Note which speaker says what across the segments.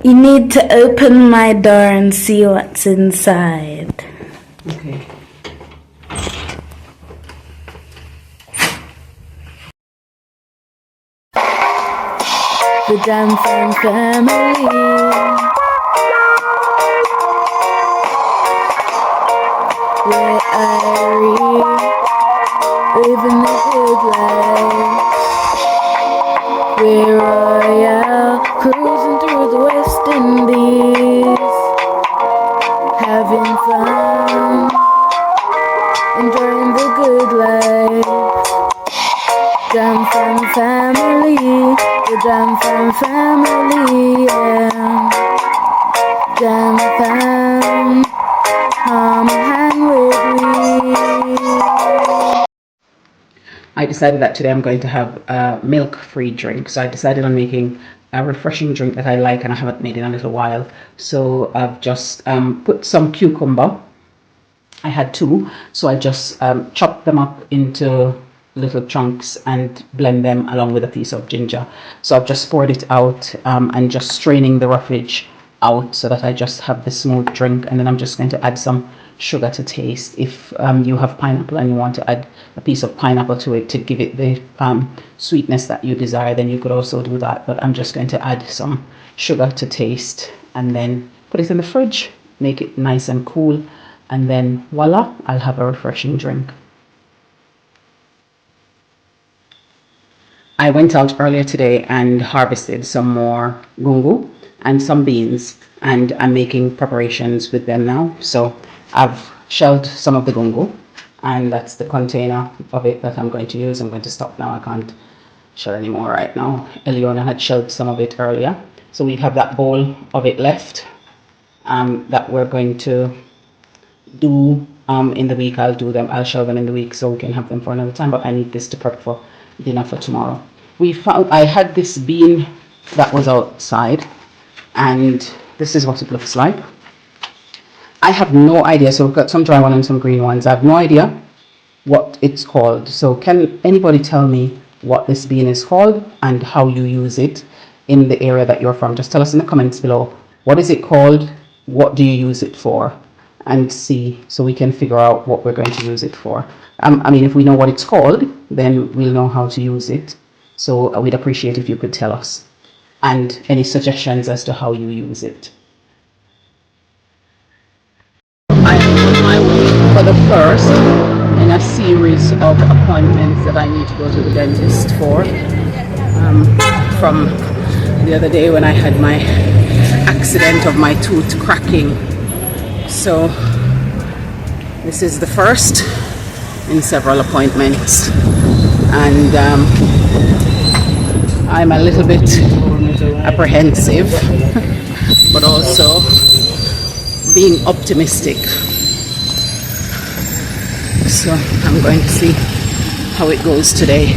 Speaker 1: You need to open my door and see what's inside.
Speaker 2: Okay.
Speaker 1: The Jam family. We're Irie, living the good life. We're royal, cruising through the West Indies, having fun, enjoying the good life. Jam family, the Jam family, yeah. Jam fam, come hang with me.
Speaker 2: I decided that today I'm going to have a milk-free drink. So I decided on making a refreshing drink that I like and I haven't made in a little while. So I've just put some cucumber. I had 2, so I just chopped them up into little chunks and blend them along with a piece of ginger. So I've just poured it out and just straining the roughage out so that I just have the smooth drink, and then I'm just going to add some sugar to taste. If you have pineapple and you want to add a piece of pineapple to it to give it the sweetness that you desire, then you could also do that, but I'm just going to add some sugar to taste and then put it in the fridge, make it nice and cool, and then voila, I'll have a refreshing drink. I went out earlier today and harvested some more gungu and some beans, and I'm making preparations with them now. So I've shelled some of the gungu, and that's the container of it that I'm going to use. I'm going to stop now, I can't shell anymore right now. Eliona had shelled some of it earlier, so we have that bowl of it left that we're going to do in the week. I'll shell them in the week so we can have them for another time, but I need this to prep for dinner for tomorrow. I had this bean that was outside, and this is what it looks like. I have no idea, so we've got some dry ones and some green ones. I have no idea what it's called. So can anybody tell me what this bean is called and how you use it in the area that you're from? Just tell us in the comments below. What is it called? What do you use it for? And see, so we can figure out what we're going to use it for. I mean, if we know what it's called, then we'll know how to use it. So we'd appreciate if you could tell us, and any suggestions as to how you use it. I am on my way for the first in a series of appointments that I need to go to the dentist for. From the other day when I had my accident of my tooth cracking. So this is the first in several appointments, and I'm a little bit apprehensive but also being optimistic. So I'm going to see how it goes today,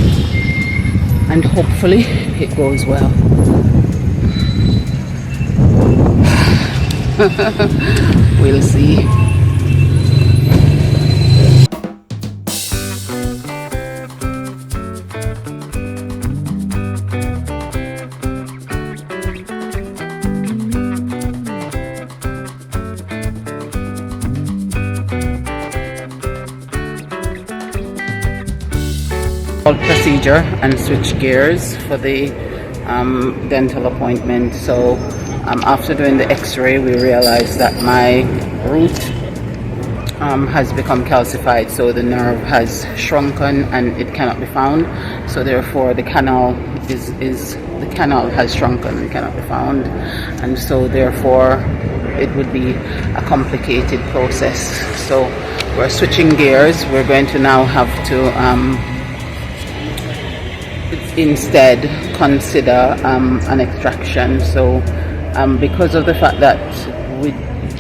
Speaker 2: and hopefully it goes well. We'll see. Procedure and switch gears for the dental appointment. So after doing the x-ray, we realized that my root has become calcified, so the nerve has shrunken and it cannot be found. So therefore the canal has shrunken and cannot be found, and so therefore it would be a complicated process. So we're switching gears. We're going to now have to instead consider an extraction. So because of the fact that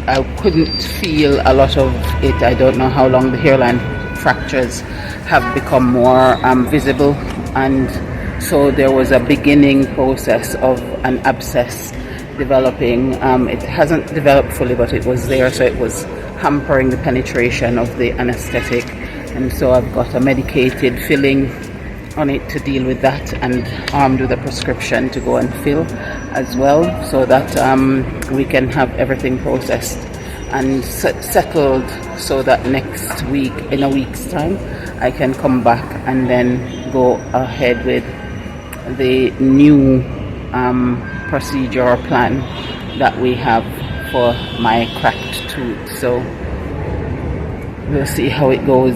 Speaker 2: I couldn't feel a lot of it, I don't know how long the hairline fractures have become more visible, and so there was a beginning process of an abscess developing. It hasn't developed fully, but it was there, so it was hampering the penetration of the anesthetic, and so I've got a medicated filling on it to deal with that, and armed with a prescription to go and fill as well, so that we can have everything processed and settled, so that next week, in a week's time, I can come back and then go ahead with the new procedure or plan that we have for my cracked tooth. So we'll see how it goes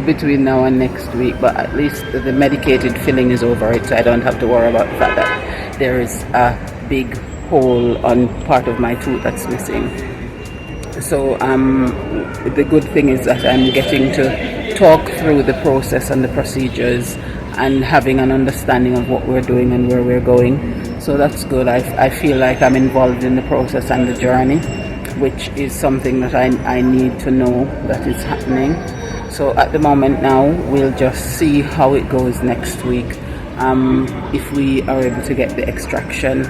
Speaker 2: between now and next week, but at least the medicated filling is over it, so I don't have to worry about the fact that there is a big hole on part of my tooth that's missing. So the good thing is that I'm getting to talk through the process and the procedures and having an understanding of what we're doing and where we're going. So that's good. I feel like I'm involved in the process and the journey, which is something that I need to know that is happening. So at the moment now, we'll just see how it goes next week, if we are able to get the extraction,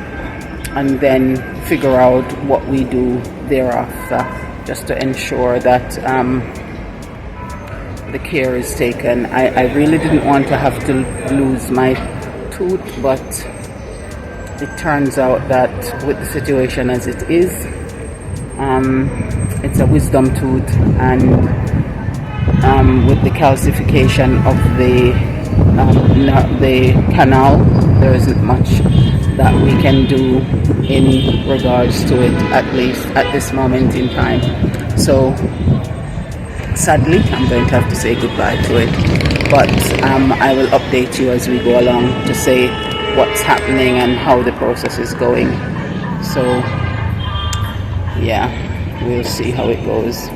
Speaker 2: and then figure out what we do thereafter, just to ensure that the care is taken. I really didn't want to have to lose my tooth, but it turns out that with the situation as it is, it's a wisdom tooth, and with the calcification of the canal, there isn't much that we can do in regards to it, at least at this moment in time. So sadly, I'm going to have to say goodbye to it, but I will update you as we go along to say what's happening and how the process is going. So yeah, we'll see how it goes.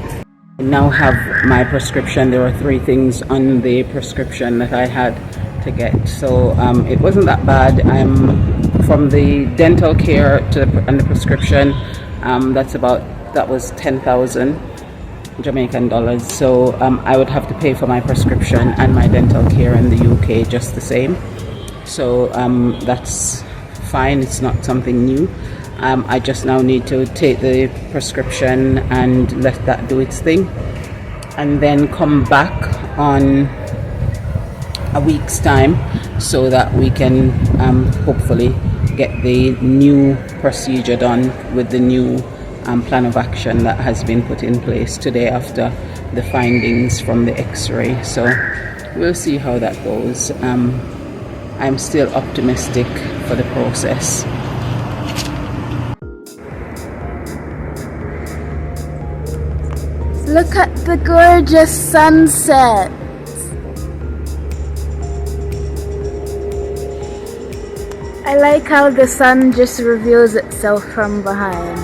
Speaker 2: I now have my prescription. There were 3 things on the prescription that I had to get, so it wasn't that bad. From the dental care and the prescription, that was 10,000 Jamaican dollars. So I would have to pay for my prescription and my dental care in the UK just the same. So that's fine. It's not something new. I just now need to take the prescription and let that do its thing, and then come back on a week's time, so that we can hopefully get the new procedure done with the new plan of action that has been put in place today after the findings from the x-ray. So we'll see how that goes. I'm still optimistic for the process.
Speaker 1: Look at the gorgeous sunset. I like how the sun just reveals itself from behind.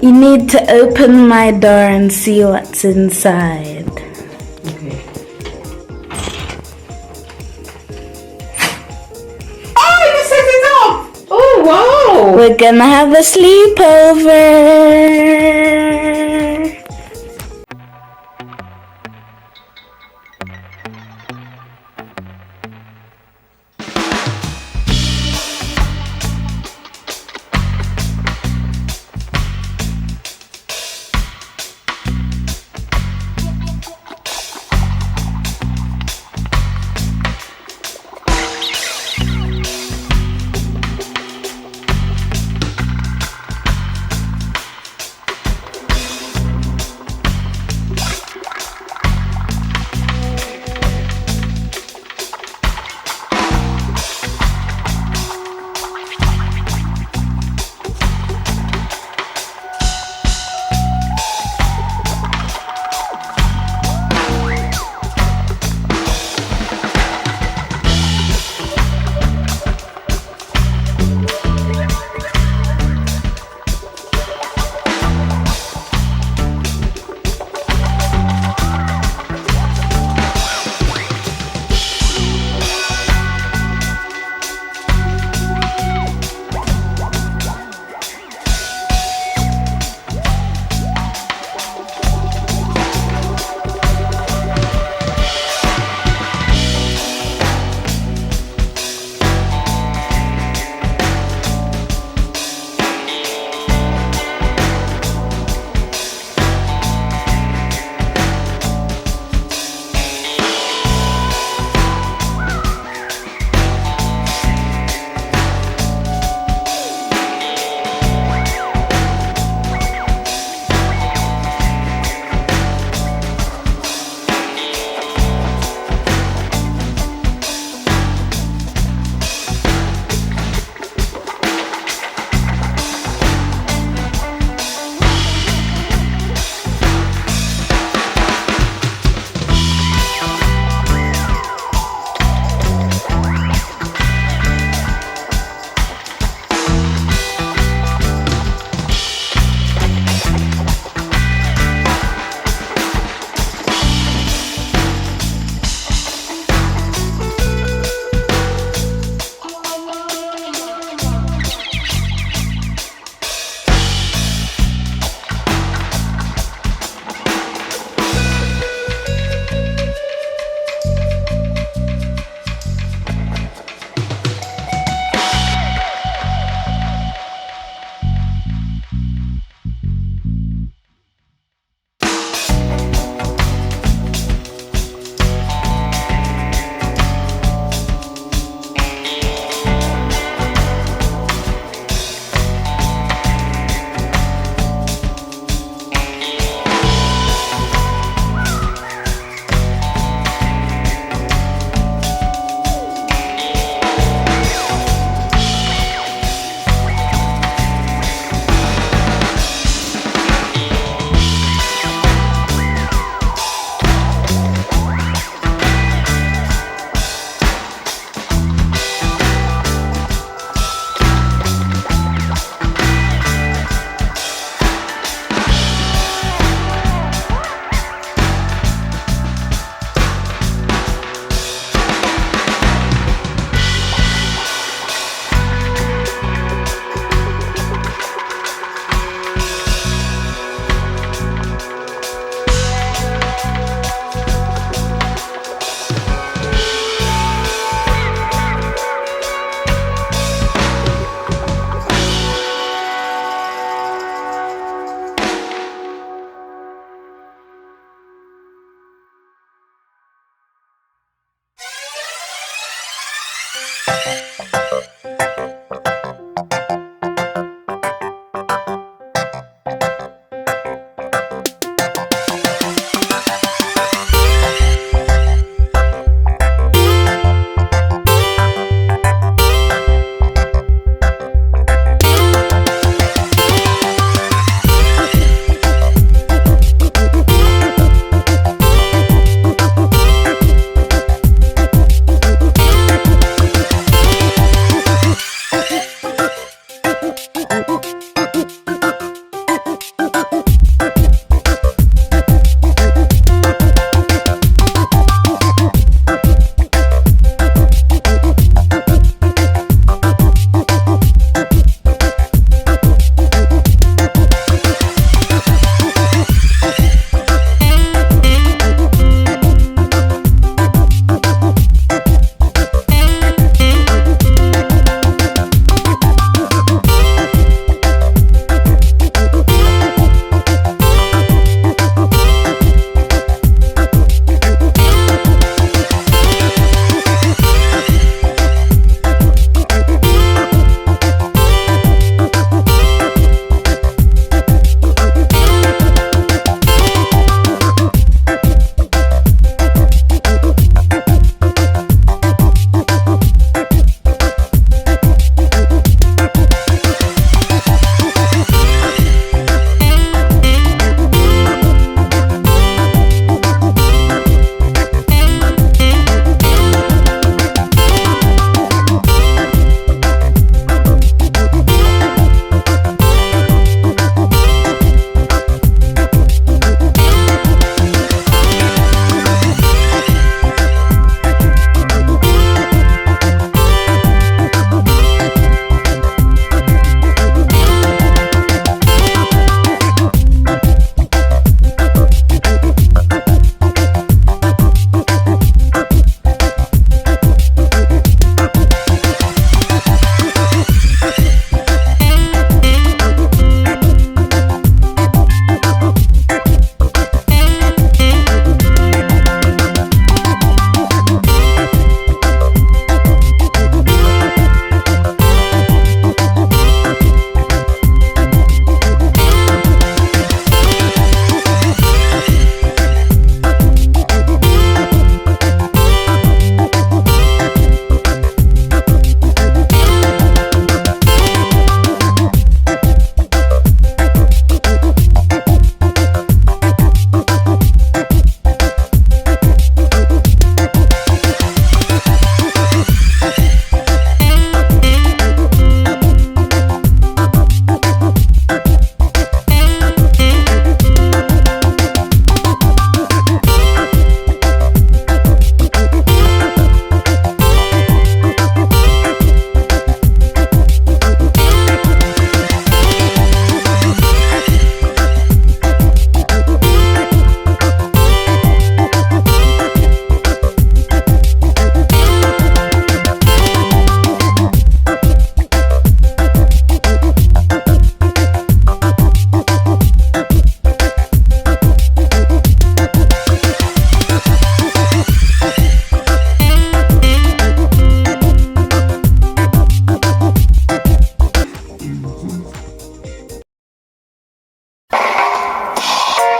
Speaker 1: You need to open my door and see what's inside.
Speaker 2: Okay. Oh, you set it up! Oh, wow!
Speaker 1: We're gonna have a sleepover.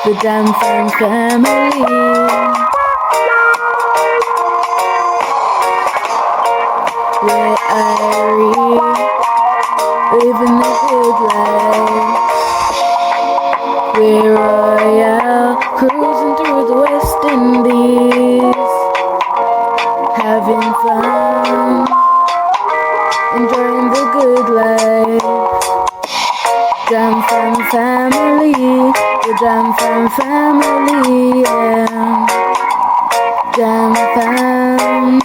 Speaker 1: the Jam Fam family. We're Irie, living the good life. We're royal, cruising through the West Indies, having fun, enjoying the good life. Jam Fam family, the Jam Fam family, yeah. Jam Fam,